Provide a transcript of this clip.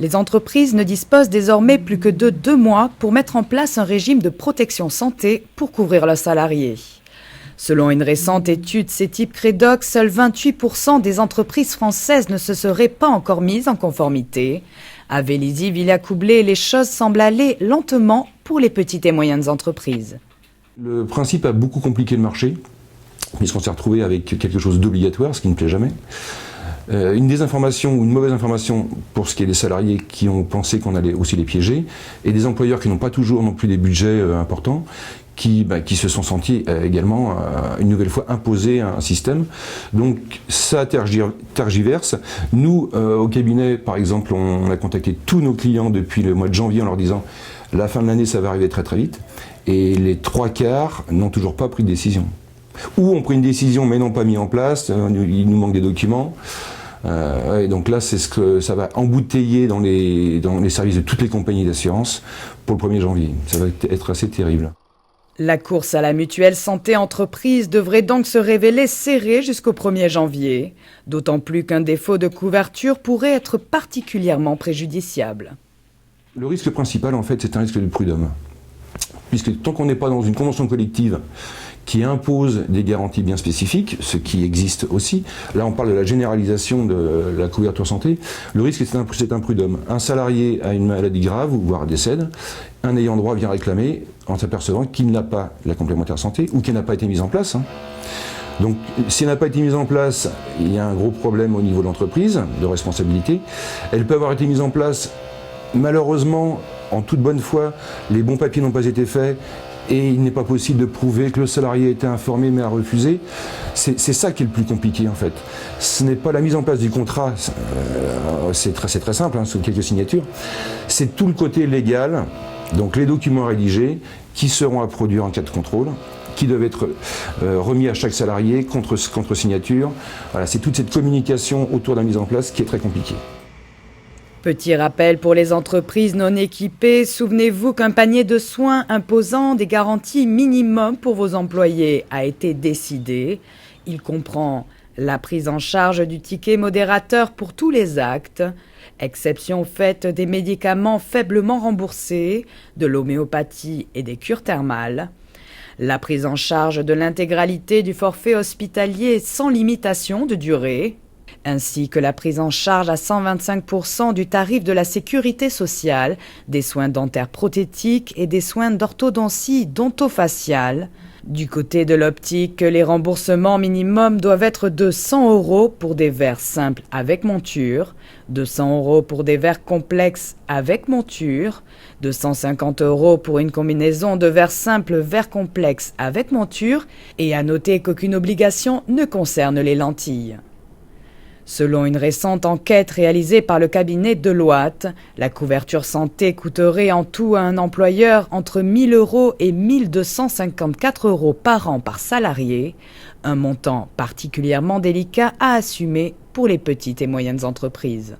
Les entreprises ne disposent désormais plus que de 2 mois pour mettre en place un régime de protection santé pour couvrir leurs salariés. Selon une récente étude CETIP Credoc, seuls 28% des entreprises françaises ne se seraient pas encore mises en conformité. À Vélizy, Villacoublay, les choses semblent aller lentement pour les petites et moyennes entreprises. Le principe a beaucoup compliqué le marché, puisqu'on s'est retrouvé avec quelque chose d'obligatoire, ce qui ne plaît jamais. Une désinformation ou une mauvaise information pour ce qui est des salariés qui ont pensé qu'on allait aussi les piéger, et des employeurs qui n'ont pas toujours non plus des budgets importants, qui se sont sentis également une nouvelle fois imposer un système. Donc ça tergiverse. Nous, au cabinet, par exemple, on a contacté tous nos clients depuis le mois de janvier en leur disant la fin de l'année, ça va arriver très très vite. Et les 3/4 n'ont toujours pas pris de décision. Ou ont pris une décision mais n'ont pas mis en place, il nous manque des documents. Et donc là, c'est ce que ça va embouteiller dans les services de toutes les compagnies d'assurance pour le 1er janvier. Ça va être assez terrible. La course à la mutuelle santé entreprise devrait donc se révéler serrée jusqu'au 1er janvier, d'autant plus qu'un défaut de couverture pourrait être particulièrement préjudiciable. Le risque principal, en fait, c'est un risque de prud'homme. Puisque tant qu'on n'est pas dans une convention collective qui impose des garanties bien spécifiques, ce qui existe aussi, là on parle de la généralisation de la couverture santé, le risque c'est un prud'homme. Un salarié a une maladie grave, voire décède, un ayant droit vient réclamer en s'apercevant qu'il n'a pas la complémentaire santé ou qu'elle n'a pas été mise en place. Donc si elle n'a pas été mise en place, il y a un gros problème au niveau de l'entreprise, de responsabilité. Elle peut avoir été mise en place, malheureusement, en toute bonne foi, les bons papiers n'ont pas été faits, et il n'est pas possible de prouver que le salarié a été informé mais a refusé. C'est ça qui est le plus compliqué en fait. Ce n'est pas la mise en place du contrat, c'est très simple, sous quelques signatures. C'est tout le côté légal, donc les documents rédigés qui seront à produire en cas de contrôle, qui doivent être remis à chaque salarié contre signature. Voilà, c'est toute cette communication autour de la mise en place qui est très compliquée. Petit rappel pour les entreprises non équipées, souvenez-vous qu'un panier de soins imposant des garanties minimum pour vos employés a été décidé. Il comprend la prise en charge du ticket modérateur pour tous les actes, exception faite des médicaments faiblement remboursés, de l'homéopathie et des cures thermales, la prise en charge de l'intégralité du forfait hospitalier sans limitation de durée, ainsi que la prise en charge à 125% du tarif de la sécurité sociale, des soins dentaires prothétiques et des soins d'orthodontie dentofaciale. Du côté de l'optique, les remboursements minimums doivent être de 100 € pour des verres simples avec monture, de 100 € pour des verres complexes avec monture, de 150 € pour une combinaison de verres simples, verres complexes avec monture, et à noter qu'aucune obligation ne concerne les lentilles. Selon une récente enquête réalisée par le cabinet Deloitte, la couverture santé coûterait en tout à un employeur entre 1 000 € et 1 254 € par an par salarié, un montant particulièrement délicat à assumer pour les petites et moyennes entreprises.